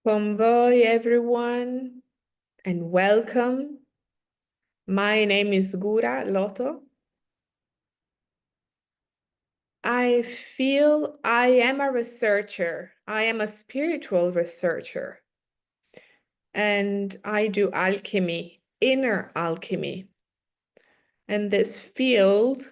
Convoy, everyone, and welcome. My name is Gura Lotto. I feel I am a researcher. I am a spiritual researcher. And I do alchemy, inner alchemy. And this field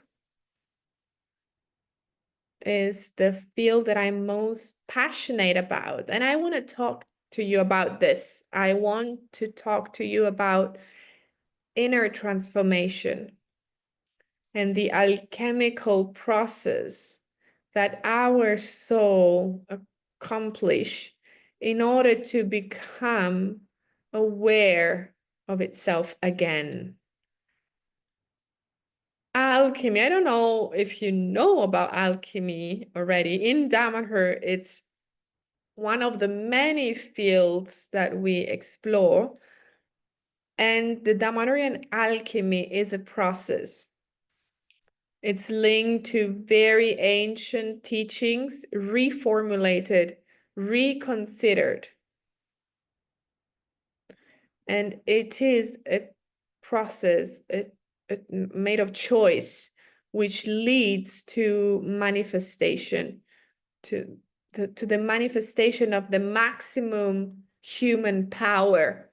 is the field that I'm most passionate about. And I want to talk to you about this. I want to talk to you about inner transformation and the alchemical process that our soul accomplish in order to become aware of itself again. Alchemy, I don't know if you know about alchemy already. In Damanhur, it's one of the many fields that we explore. And the Damanhurian alchemy is a process. It's linked to very ancient teachings, reformulated, reconsidered. And it is a process made of choice, which leads to manifestation, to the manifestation of the maximum human power,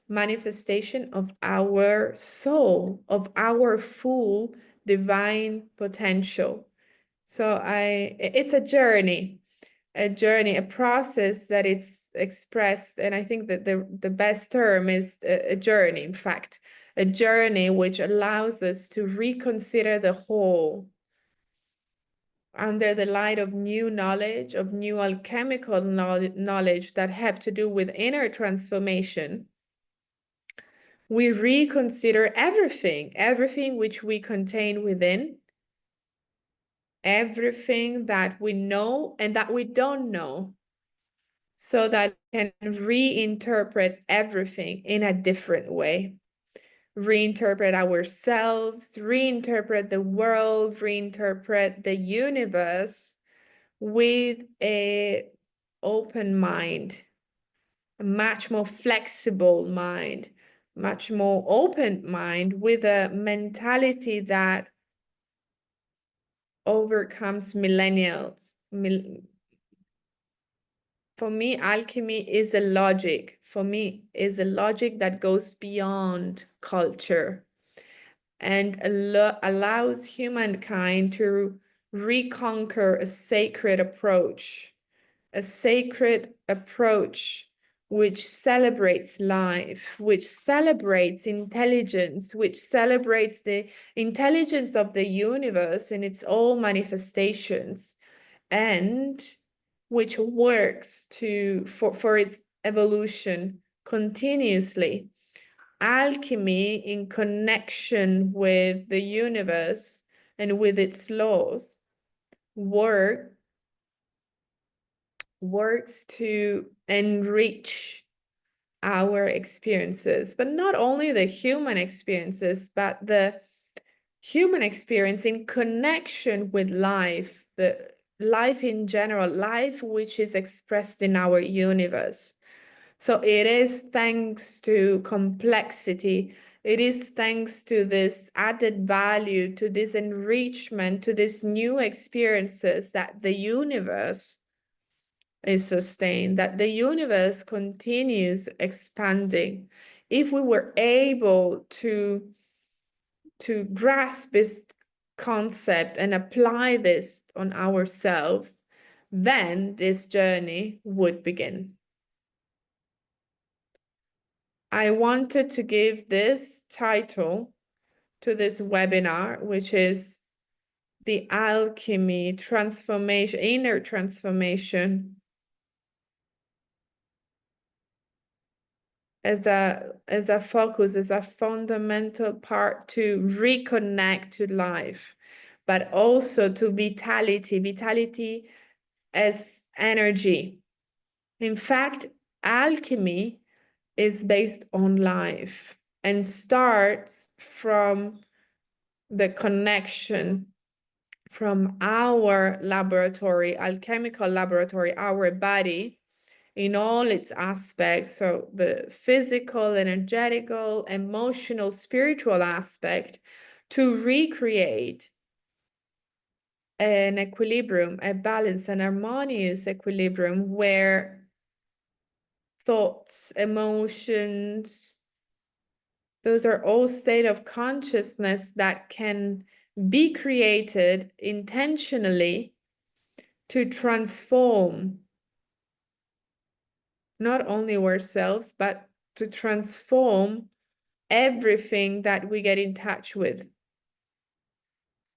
manifestation of our soul, of our full divine potential. So it's a journey, a process that it's expressed, and I think that the best term is a journey, in fact, a journey which allows us to reconsider the whole under the light of new knowledge, of new alchemical knowledge that have to do with inner transformation. We reconsider everything which we contain within, everything that we know and that we don't know, so that we can reinterpret everything in a different way. Reinterpret ourselves, reinterpret the world, reinterpret the universe with an open mind, a much more flexible mind, much more open mind, with a mentality that overcomes millennials. For me, alchemy is a logic. For me, is a logic that goes beyond culture and allows humankind to reconquer a sacred approach which celebrates life, which celebrates intelligence, which celebrates the intelligence of the universe in its all manifestations, and which works for its evolution continuously. Alchemy, in connection with the universe and with its laws, works to enrich our experiences, but not only the human experiences, but the human experience in connection with life, the life in general, life which is expressed in our universe. So it is thanks to complexity. It is thanks to this added value, to this enrichment, to these new experiences that the universe is sustained, that the universe continues expanding. If we were able to grasp this concept and apply this on ourselves, then this journey would begin. I wanted to give this title to this webinar, which is the alchemy, transformation, inner transformation, as a focus, as a fundamental part to reconnect to life, but also to vitality as energy. In fact, alchemy is based on life and starts from the connection from our laboratory, alchemical laboratory, our body, in all its aspects. So the physical, energetical, emotional, spiritual aspect, to recreate an equilibrium, a balance, an harmonious equilibrium where thoughts, emotions, those are all state of consciousness that can be created intentionally to transform not only ourselves, but to transform everything that we get in touch with.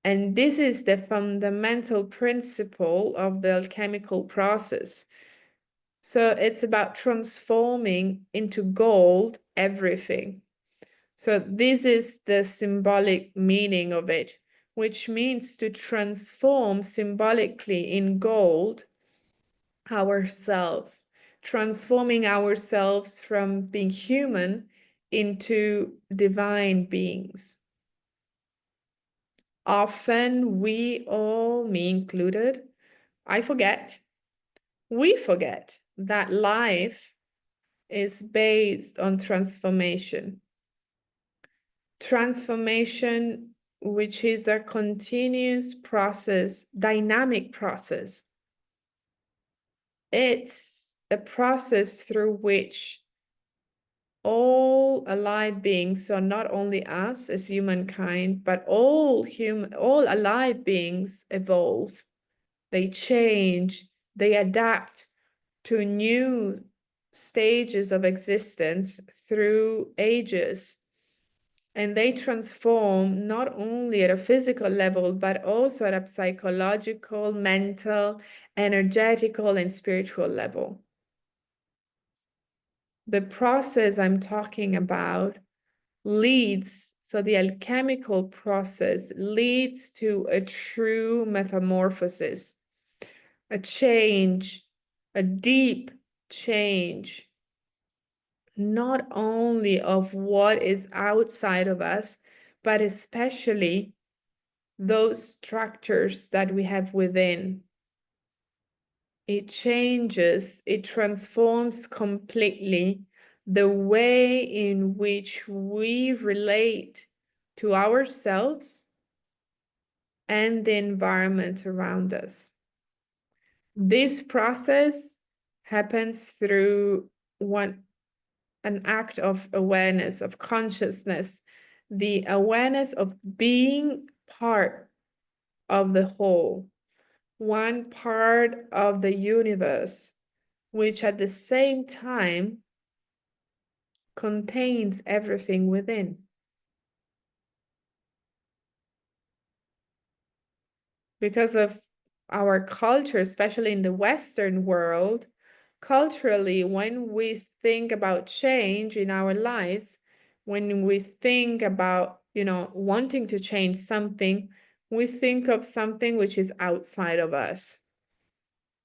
And this is the fundamental principle of the alchemical process. So it's about transforming into gold everything. So this is the symbolic meaning of it, which means to transform symbolically in gold ourselves, transforming ourselves from being human into divine beings. Often we all, me included, we forget that life is based on transformation. Transformation, which is a continuous process, dynamic process. It's a process through which all alive beings, so not only us as humankind, but all alive beings evolve. They change, they adapt to new stages of existence through ages. And they transform not only at a physical level, but also at a psychological, mental, energetical, and spiritual level. The process I'm talking about leads, so the alchemical process leads to a true metamorphosis, a change, a deep change, not only of what is outside of us, but especially those structures that we have within. It changes, it transforms completely the way in which we relate to ourselves and the environment around us. This process happens through an act of awareness, of consciousness, the awareness of being part of the whole, one part of the universe, which at the same time contains everything within. Because of our culture, especially in the Western world, culturally, when we think about change in our lives, when we think about, wanting to change something, we think of something which is outside of us.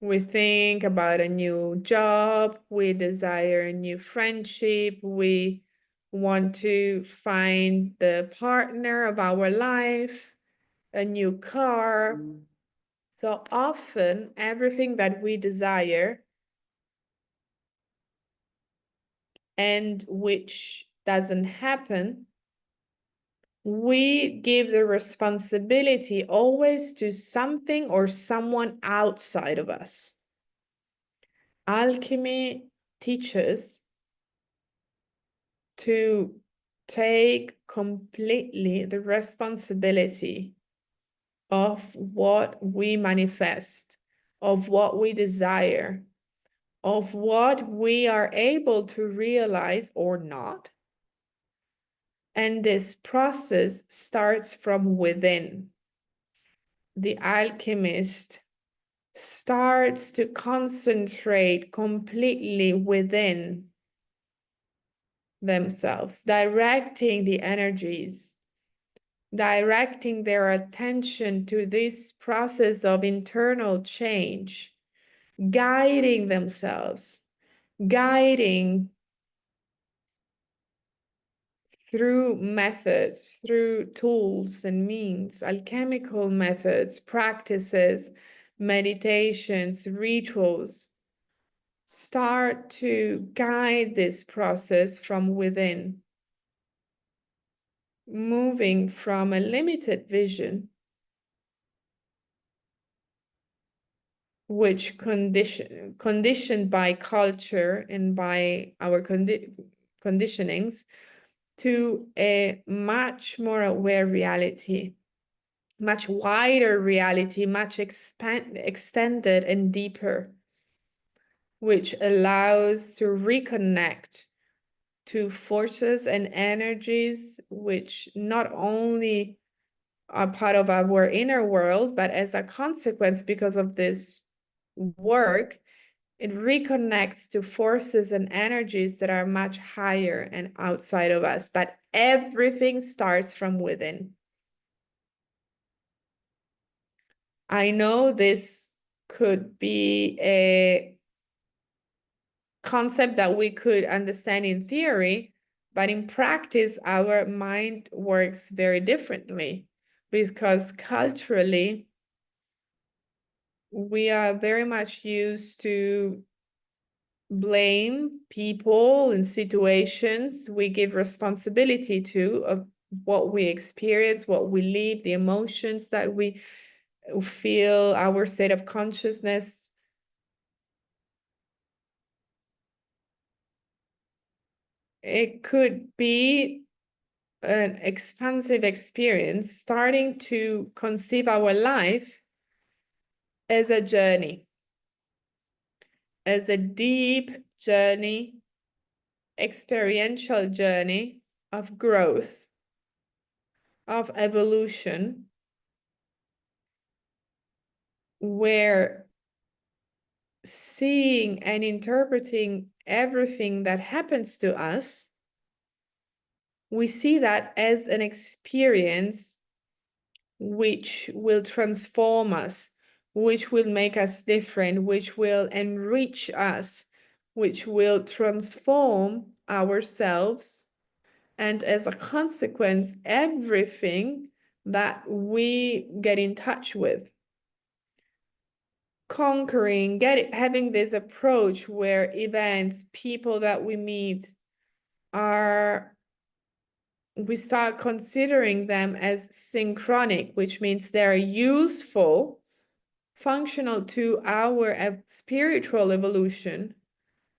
We think about a new job, we desire a new friendship, we want to find the partner of our life, a new car. So often, everything that we desire and which doesn't happen, we give the responsibility always to something or someone outside of us. Alchemy teaches to take completely the responsibility of what we manifest, of what we desire, of what we are able to realize or not. And this process starts from within. The alchemist starts to concentrate completely within themselves, directing the energies, directing their attention to this process of internal change, guiding themselves, guiding through methods, through tools and means, alchemical methods, practices, meditations, rituals, start to guide this process from within, moving from a limited vision, which conditioned by culture and by our conditionings, to a much more aware reality, much wider reality, much extended and deeper, which allows to reconnect to forces and energies which not only are part of our inner world, but as a consequence, because of this work, it reconnects to forces and energies that are much higher and outside of us. But everything starts from within. I know this could be a concept that we could understand in theory, but in practice, our mind works very differently because culturally, we are very much used to blame people and situations we give responsibility to of what we experience, what we live, the emotions that we feel, our state of consciousness. It could be an expansive experience, starting to conceive our life as a journey, as a deep journey, experiential journey of growth, of evolution, where seeing and interpreting everything that happens to us, we see that as an experience which will transform us, which will make us different, which will enrich us, which will transform ourselves, and as a consequence, everything that we get in touch with. Conquering, having this approach where events, people that we meet we start considering them as synchronic, which means they're useful, functional to our spiritual evolution.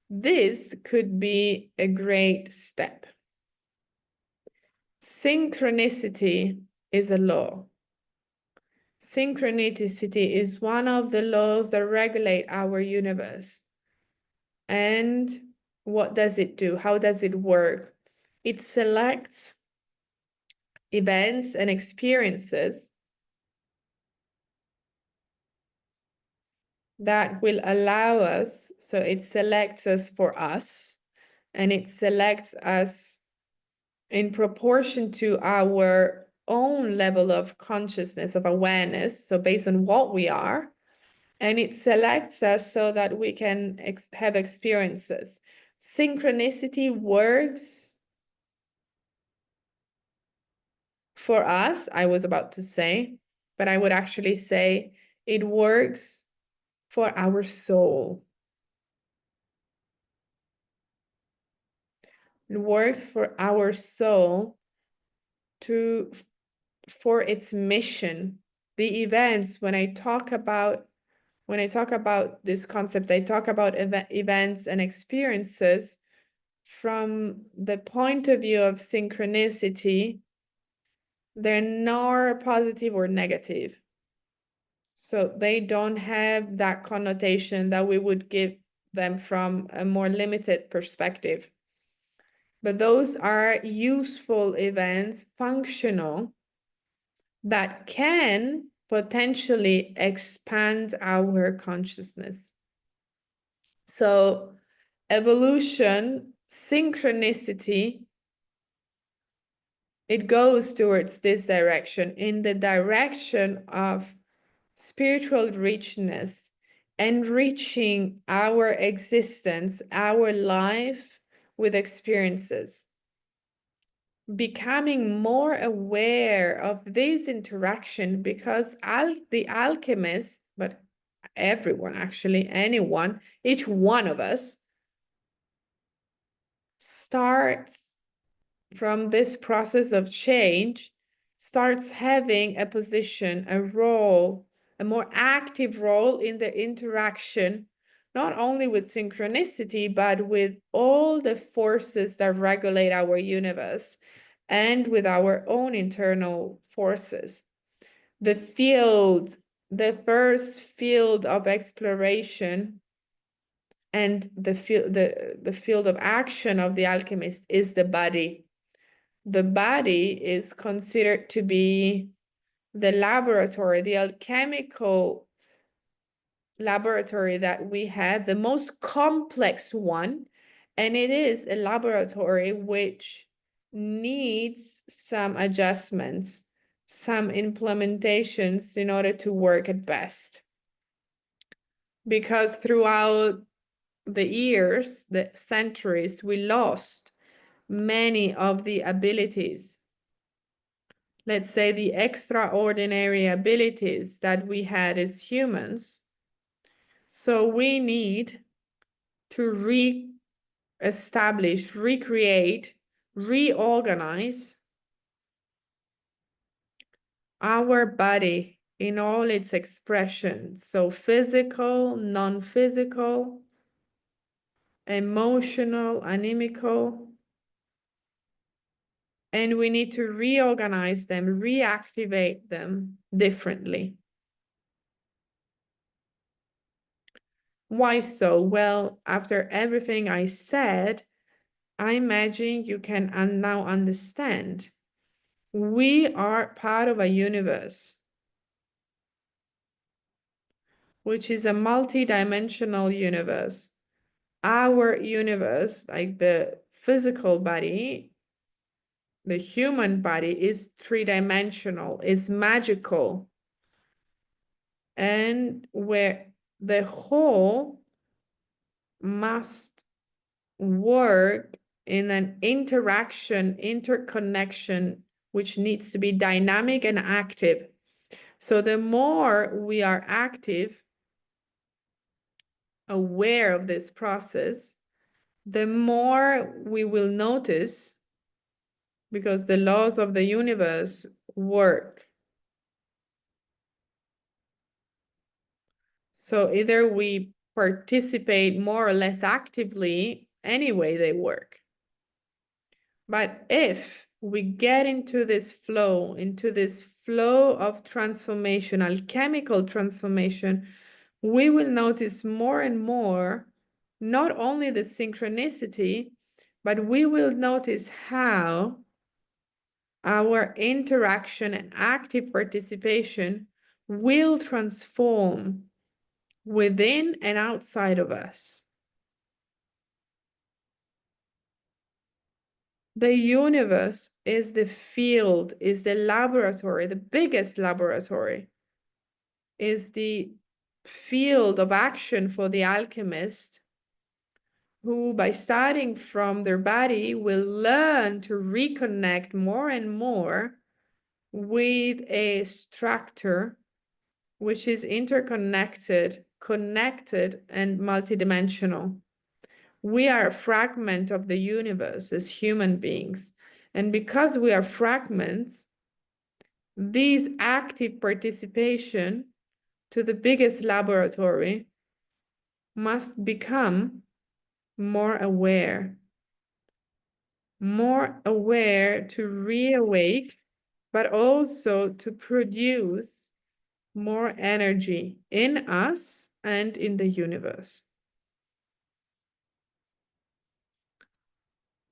This could be a great step. Synchronicity is a law. Synchronicity is one of the laws that regulate our universe. And what does it do? How does it work? It selects events and experiences that will allow us, so it selects us for us, and it selects us in proportion to our own level of consciousness, of awareness, so based on what we are, and it selects us so that we can have experiences. Synchronicity works for us, I was about to say, but I would actually say it works for our soul. It works for our soul for its mission. The events, when I talk about this concept, I talk about events and experiences from the point of view of synchronicity. They're nor positive or negative. So they don't have that connotation that we would give them from a more limited perspective. But those are useful events, functional, that can potentially expand our consciousness. So evolution, synchronicity, it goes towards this direction, in the direction of spiritual richness, enriching our existence, our life with experiences, becoming more aware of this interaction, because the alchemist, but everyone, actually, anyone, each one of us starts from this process of change, starts having a position, a role, a more active role in the interaction, not only with synchronicity, but with all the forces that regulate our universe and with our own internal forces. The field, the first field of exploration and the field of action of the alchemist is the body. The body is considered to be the laboratory, the alchemical laboratory that we have, the most complex one. And it is a laboratory which needs some adjustments, some implementations in order to work at best. Because throughout the years, the centuries, we lost many of the abilities, let's say the extraordinary abilities that we had as humans. So we need to re-establish, recreate, reorganize our body in all its expressions. So physical, non-physical, emotional, animical. And we need to reorganize them, reactivate them differently. Why so? Well, after everything I said, I imagine you can now understand. We are part of a universe, which is a multi-dimensional universe. Our universe, like the physical body, the human body, is three-dimensional, is magical, and where the whole must work in an interaction, interconnection, which needs to be dynamic and active. So the more we are active, aware of this process, the more we will notice, because the laws of the universe work. So either we participate more or less actively, anyway they work. But if we get into this flow of transformation, alchemical transformation, we will notice more and more, not only the synchronicity, but we will notice how our interaction and active participation will transform within and outside of us. The universe is the field, is the laboratory, the biggest laboratory, is the field of action for the alchemist, who by starting from their body will learn to reconnect more and more with a structure which is interconnected, connected, and multidimensional. We are a fragment of the universe as human beings. And because we are fragments, these active participation to the biggest laboratory must become more aware to reawake, but also to produce more energy in us and in the universe.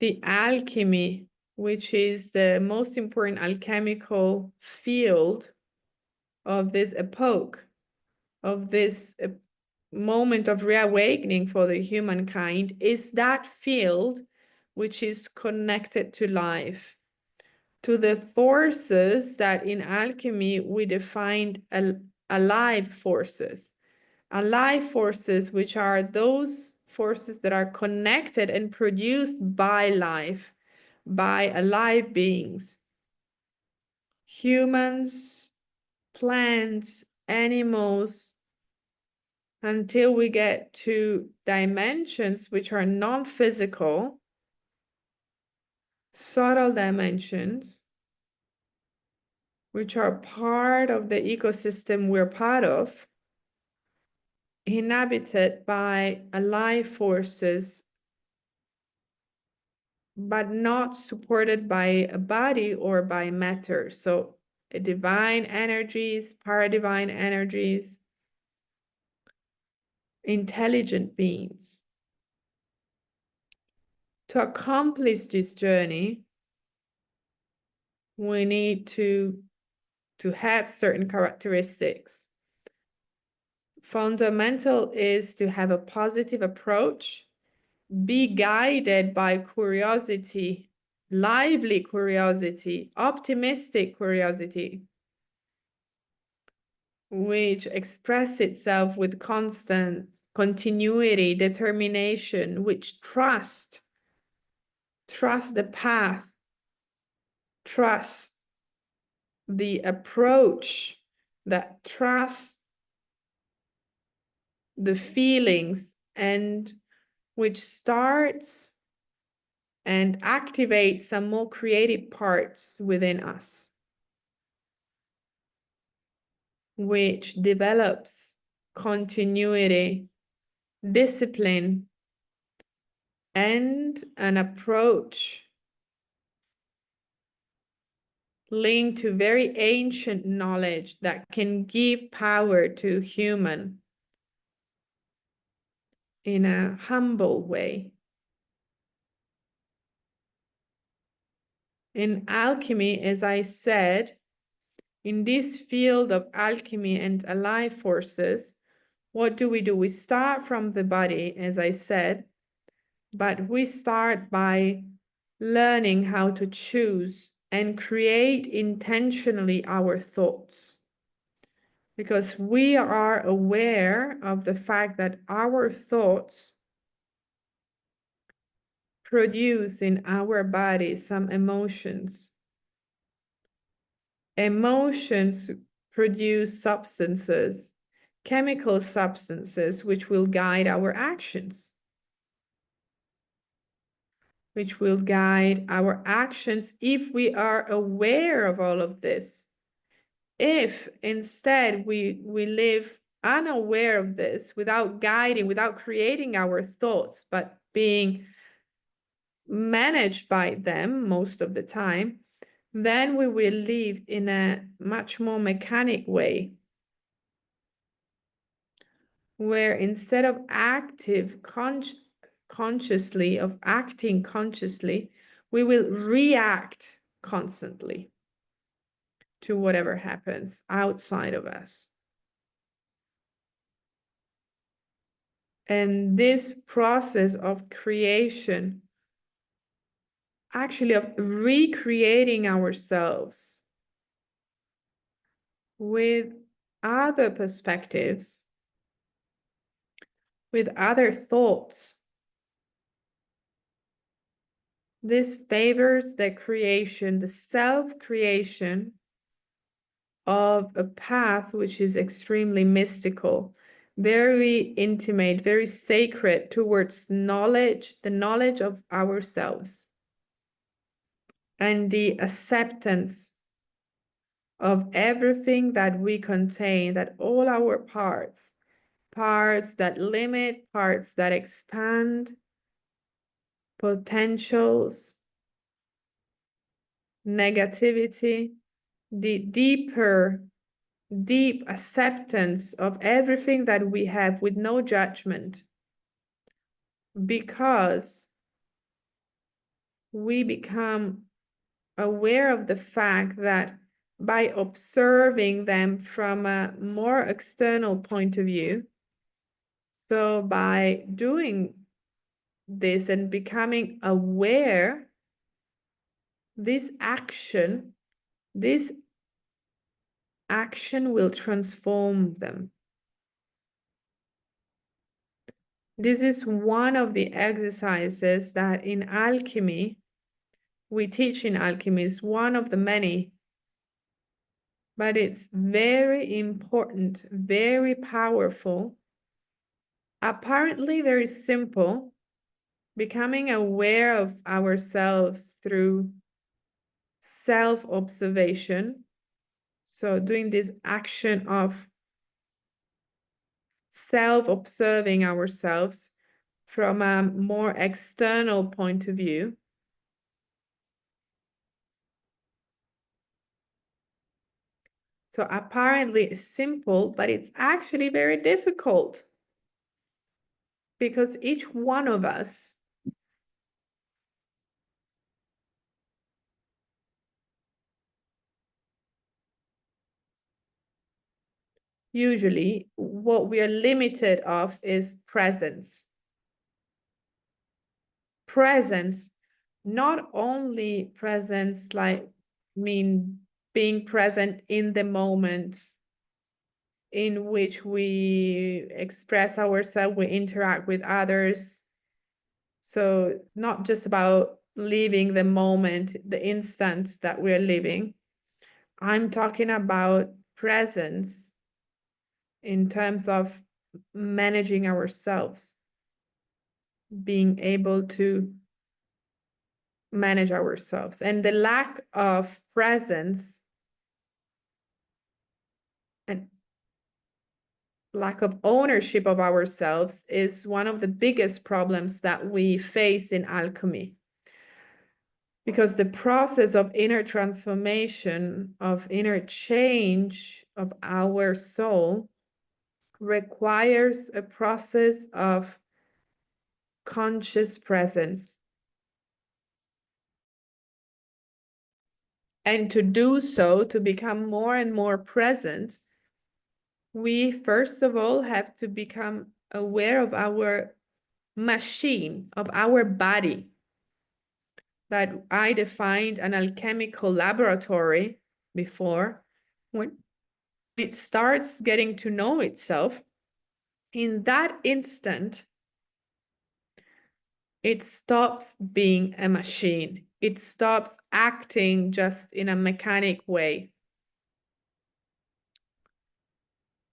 The alchemy, which is the most important alchemical field of this epoch, of this moment of reawakening for the humankind, is that field which is connected to life, to the forces that in alchemy we defined alive forces. Alive forces, which are those forces that are connected and produced by life, by alive beings. Humans, plants, animals, until we get to dimensions which are non-physical, subtle dimensions, which are part of the ecosystem we're part of, inhabited by life forces, but not supported by a body or by matter. So divine energies, paradivine energies, intelligent beings. To accomplish this journey, we need to have certain characteristics. Fundamental is to have a positive approach, be guided by curiosity, lively curiosity, optimistic curiosity, which express itself with constant continuity, determination, which trust the path, trust the approach, that trust the feelings, and which starts and activates some more creative parts within us, which develops continuity, discipline, and an approach linked to very ancient knowledge that can give power to human in a humble way. In alchemy, as I said, in this field of alchemy and life forces, what do? We start from the body, as I said, but we start by learning how to choose and create intentionally our thoughts. Because we are aware of the fact that our thoughts produce in our body some emotions. Emotions produce substances, chemical substances, which will guide our actions. Which will guide our actions if we are aware of all of this. If instead we live unaware of this, without guiding, without creating our thoughts, but being managed by them most of the time, then we will live in a much more mechanic way, where instead of consciously, of acting consciously, we will react constantly to whatever happens outside of us. And this process of creation, actually of recreating ourselves with other perspectives, with other thoughts, this favors the creation, the self-creation of a path which is extremely mystical, very intimate, very sacred towards knowledge, the knowledge of ourselves, and the acceptance of everything that we contain, that all our parts that limit, parts that expand, potentials, negativity, the deep acceptance of everything that we have with no judgment, because we become aware of the fact that by observing them from a more external point of view, so by doing this and becoming aware, this action will transform them. This is one of the exercises that in alchemy, we teach in alchemy. It's one of the many, but it's very important, very powerful, Apparently very simple, becoming aware of ourselves through self-observation. So doing this action of self-observing ourselves from a more external point of view. So apparently it's simple, but it's actually very difficult because each one of us usually what we are limited of is presence. Presence, not only presence like being present in the moment in which we express ourselves, we interact with others. So not just about living the moment, the instant that we're living. I'm talking about presence in terms of managing ourselves, being able to manage ourselves. And the lack of presence and lack of ownership of ourselves is one of the biggest problems that we face in alchemy. Because the process of inner transformation, of inner change of our soul requires a process of conscious presence. And to do so, to become more and more present, we first of all have to become aware of our machine, of our body, that I defined an alchemical laboratory before. When it starts getting to know itself, in that instant, it stops being a machine. It stops acting just in a mechanic way.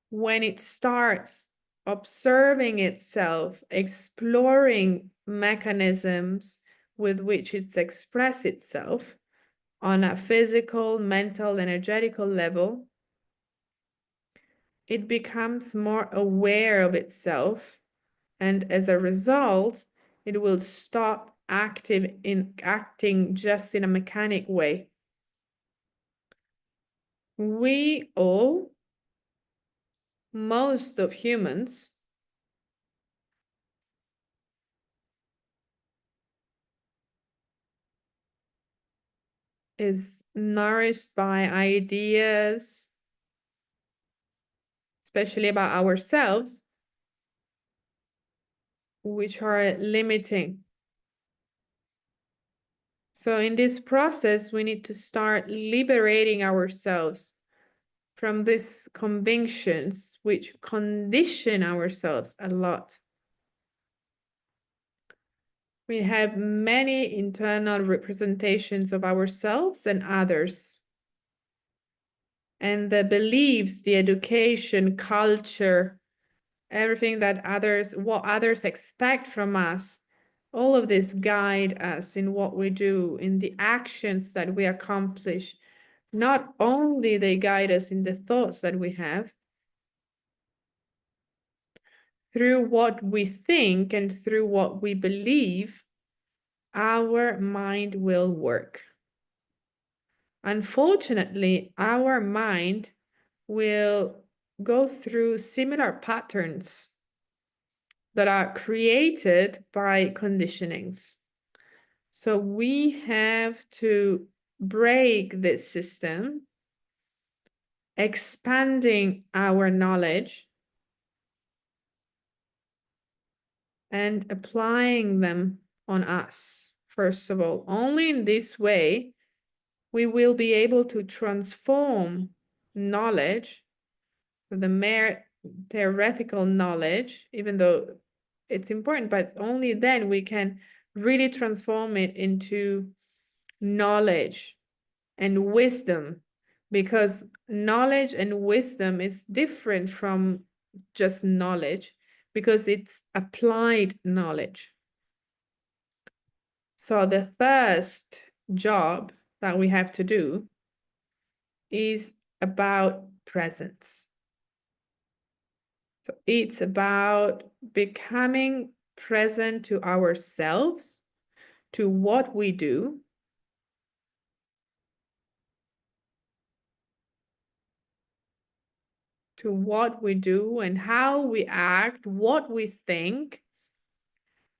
When it starts observing itself, exploring mechanisms with which it expresses itself on a physical, mental, energetical level, it becomes more aware of itself, and as a result, it will stop acting just in a mechanic way. We all, most of humans, is nourished by ideas, especially about ourselves, which are limiting. So in this process, we need to start liberating ourselves from these convictions which condition ourselves a lot. We have many internal representations of ourselves and others. And the beliefs, the education, culture, everything that what others expect from us, all of this guide us in what we do, in the actions that we accomplish. Not only they guide us in the thoughts that we have, through what we think and through what we believe, our mind will work. Unfortunately, our mind will go through similar patterns that are created by conditionings. So we have to break this system, expanding our knowledge and applying them on us. First of all, only in this way we will be able to transform knowledge, the mere theoretical knowledge, even though it's important, but only then we can really transform it into knowledge and wisdom, because knowledge and wisdom is different from just knowledge, because it's applied knowledge. So the first job that we have to do is about presence. So it's about becoming present to ourselves, to what we do, and how we act, what we think,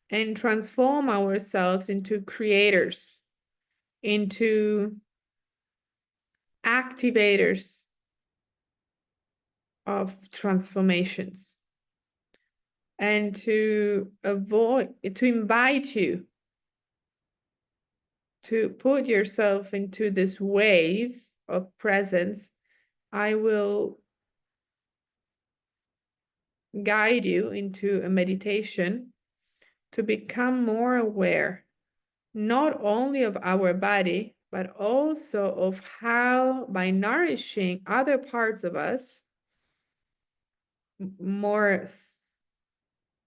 and transform ourselves into creators, into activators of transformations, and to invite you to put yourself into this wave of presence. I will guide you into a meditation to become more aware, not only of our body, but also of how, by nourishing other parts of us, more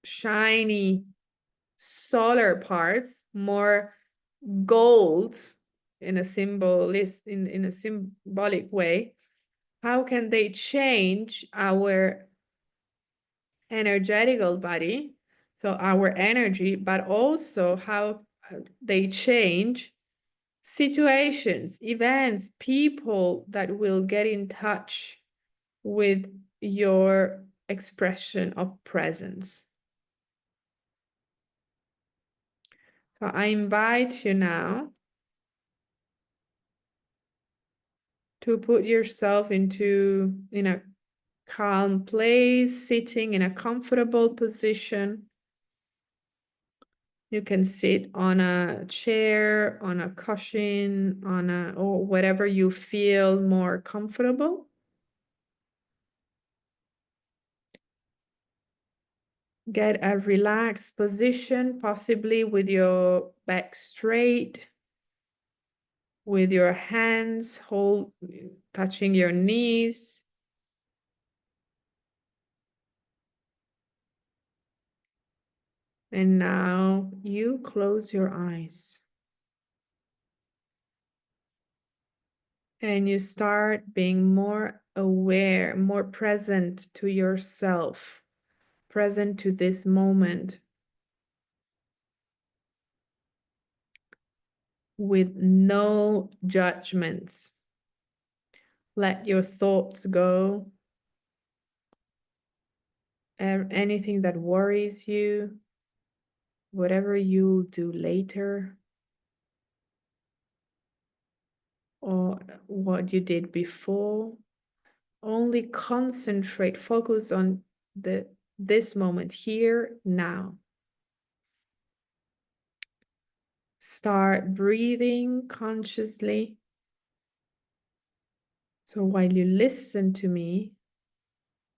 shiny solar parts, more gold in a in a symbolic way, how can they change our energetical body, so our energy, but also how they change situations, events, people that will get in touch with your expression of presence. So I invite you now to put yourself in a calm place, sitting in a comfortable position. You can sit on a chair, on a cushion, or whatever you feel more comfortable. Get a relaxed position, possibly with your back straight, with your hands touching your knees. And now you close your eyes. And you start being more aware, more present to yourself, present to this moment, with no judgments. Let your thoughts go. Anything that worries you, whatever you do later, or what you did before, only concentrate, focus on this moment here, now. Start breathing consciously. So while you listen to me,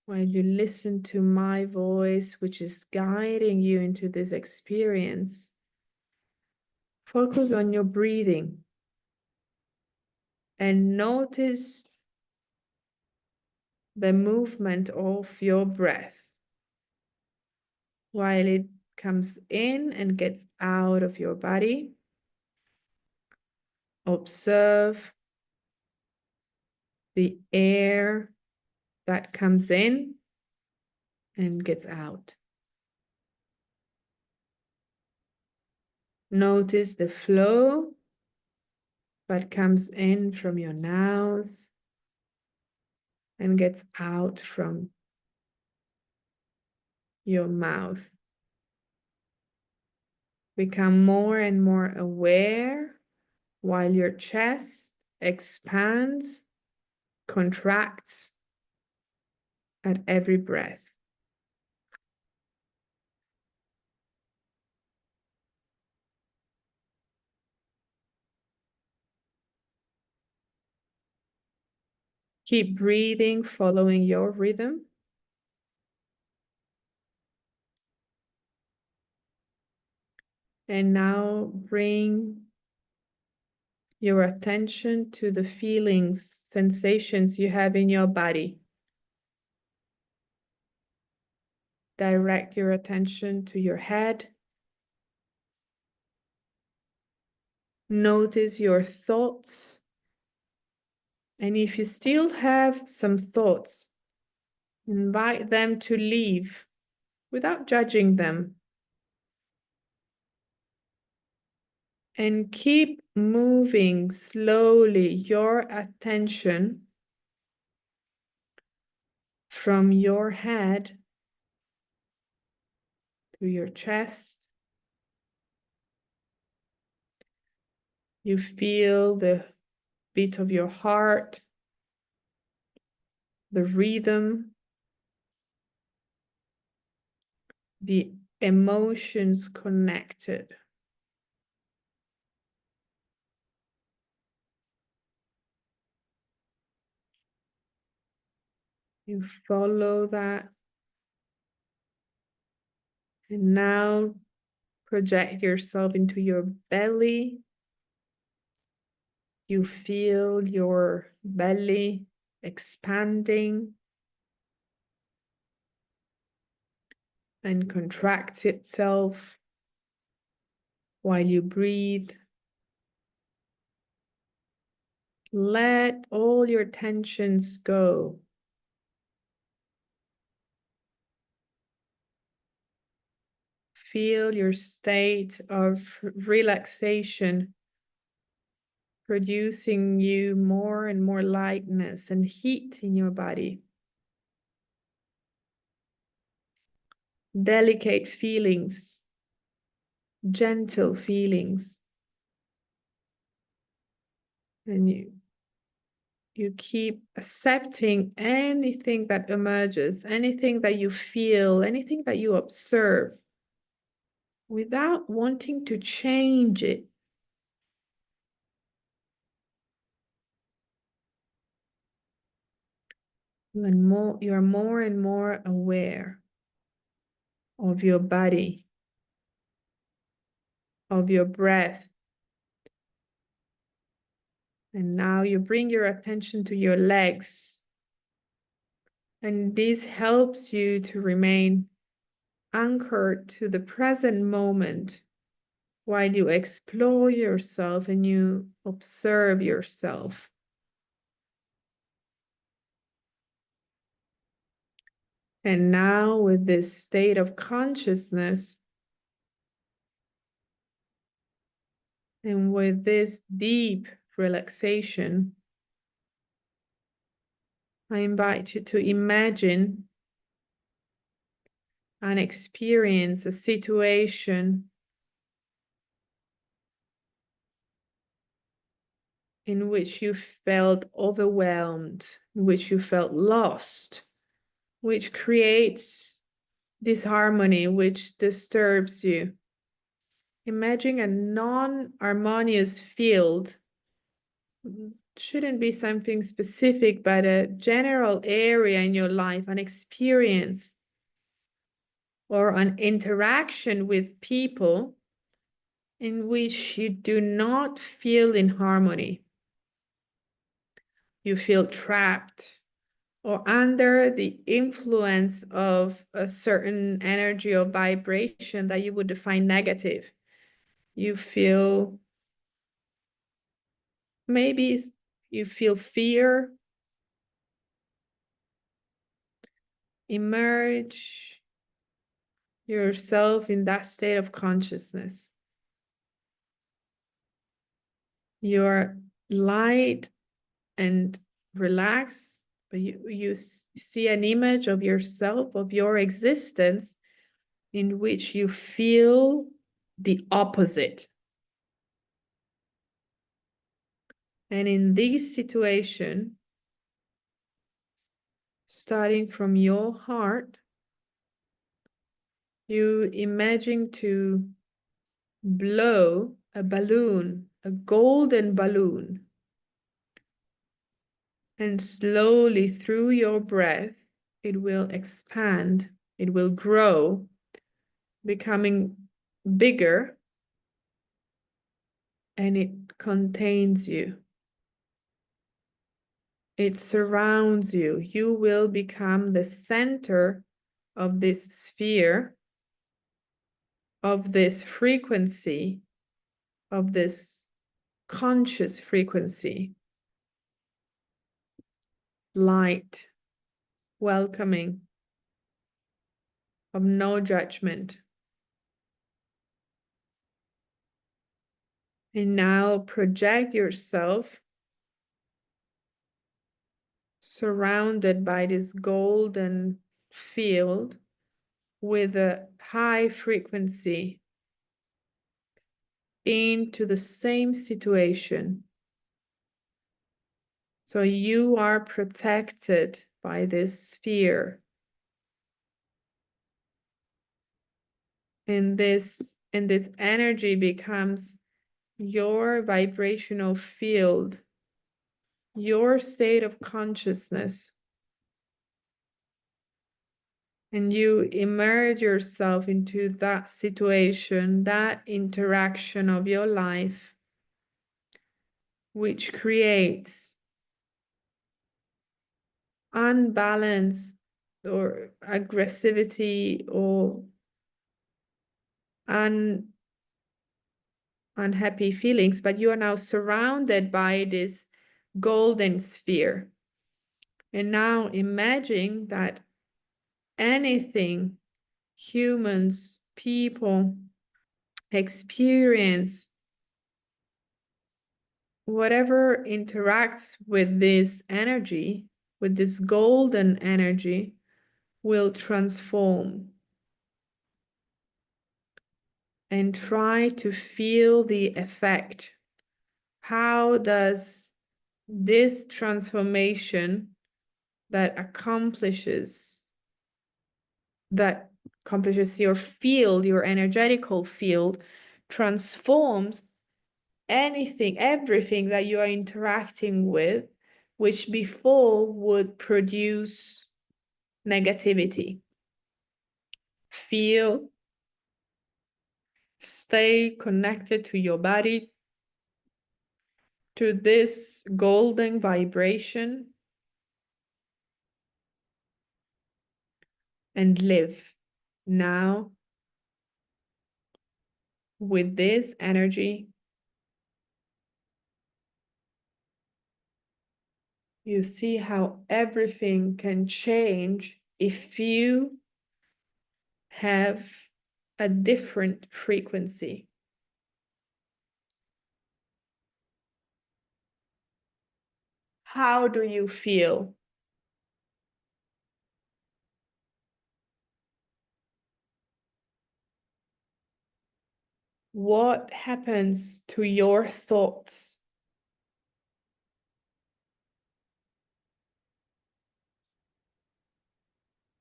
while you listen to my voice, which is guiding you into this experience, focus on your breathing and notice the movement of your breath while it comes in and gets out of your body. Observe the air that comes in and gets out. Notice the flow that comes in from your nose and gets out from your mouth. Become more and more aware while your chest expands, contracts at every breath. Keep breathing, following your rhythm. And now bring your attention to the feelings, sensations you have in your body direct your attention to your head. Notice your thoughts. And if you still have some thoughts, invite them to leave without judging them. And keep moving slowly your attention from your head to your chest. You feel the beat of your heart, the rhythm, the emotions connected. You follow that. And now project yourself into your belly. You feel your belly expanding and contracts itself while you breathe. Let all your tensions go. Feel your state of relaxation producing you more and more lightness and heat in your body. Delicate feelings, gentle feelings. And you keep accepting anything that emerges, anything that you feel, anything that you observe, without wanting to change it. You are more and more aware of your body, of your breath. And now you bring your attention to your legs. And this helps you to remain anchored to the present moment while you explore yourself and you observe yourself. And now, with this state of consciousness and with this deep relaxation, I invite you to imagine and experience a situation in which you felt overwhelmed, in which you felt lost, which creates disharmony, which disturbs you. Imagine a non-harmonious field. Shouldn't be something specific, but a general area in your life, an experience or an interaction with people in which you do not feel in harmony. You feel trapped or under the influence of a certain energy or vibration that you would define negative. You feel, maybe you feel fear. Immerse yourself in that state of consciousness. You're light and relaxed, but you see an image of yourself, of your existence, in which you feel the opposite. And in this situation, starting from your heart, you imagine to blow a balloon, a golden balloon, and slowly through your breath, it will expand, it will grow, becoming bigger, and it contains you. It surrounds you. You will become the center of this sphere, of this frequency, of this conscious frequency, light, welcoming, of no judgment. And now project yourself surrounded by this golden field with a high frequency into the same situation. So you are protected by this sphere. And this energy becomes your vibrational field, your state of consciousness. And you immerse yourself into that situation, that interaction of your life, which creates unbalanced or aggressivity or unhappy feelings, but you are now surrounded by this golden sphere. And now imagine that anything humans, people experience, whatever interacts with this energy, with this golden energy, will transform. And try to feel the effect. How does this transformation that accomplishes your field, your energetical field, transforms anything, everything that you are interacting with, which before would produce negativity? Feel, stay connected to your body, to this golden vibration, and live now with this energy. You see how everything can change if you have a different frequency. How do you feel? What happens to your thoughts?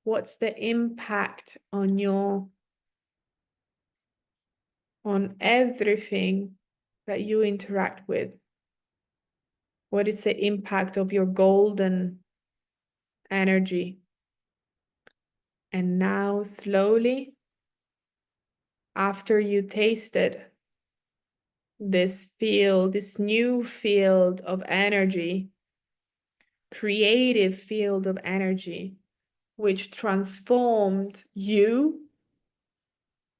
What's the impact on everything that you interact with? What is the impact of your golden energy? And now slowly, after you tasted this field, this new field of energy, creative field of energy, which transformed you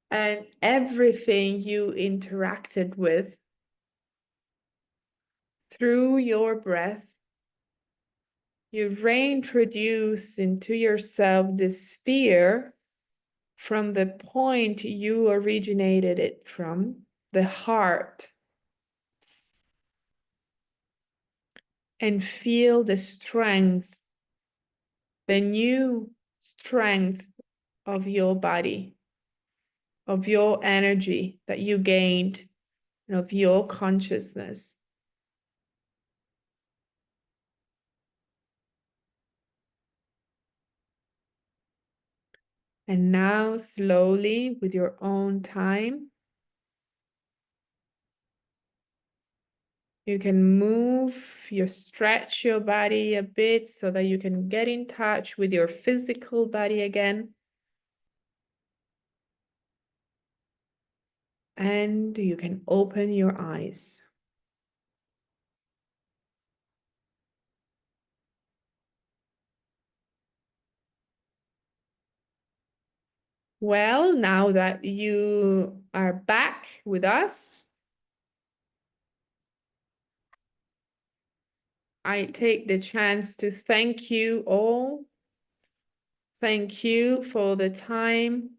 and everything you interacted with, through your breath, you reintroduce into yourself this sphere from the point you originated it from, the heart, and feel the strength, the new strength of your body, of your energy that you gained, and of your consciousness. And now slowly, with your own time, you can move, you stretch your body a bit so that you can get in touch with your physical body again. And you can open your eyes. Well, now that you are back with us, I take the chance to thank you all. Thank you for the time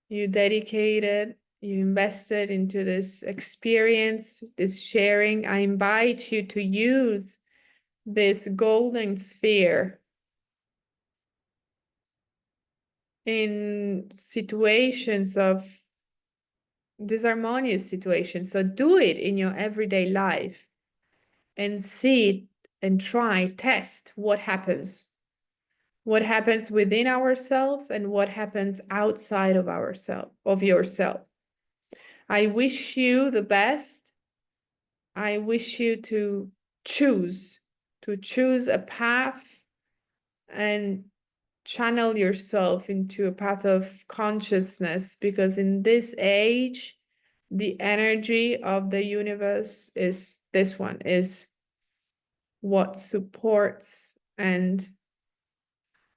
you dedicated, you invested into this experience, this sharing. I invite you to use this golden sphere in situations of disharmonious situations. So do it in your everyday life and see it and try, test what happens. What happens within ourselves and what happens outside of ourselves, of yourself. I wish you the best. I wish you to choose a path and channel yourself into a path of consciousness, because in this age, the energy of the universe is this one, is what supports. And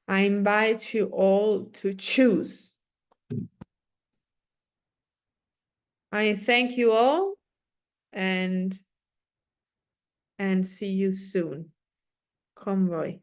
I invite you all to choose. I thank you all and see you soon. Convoy.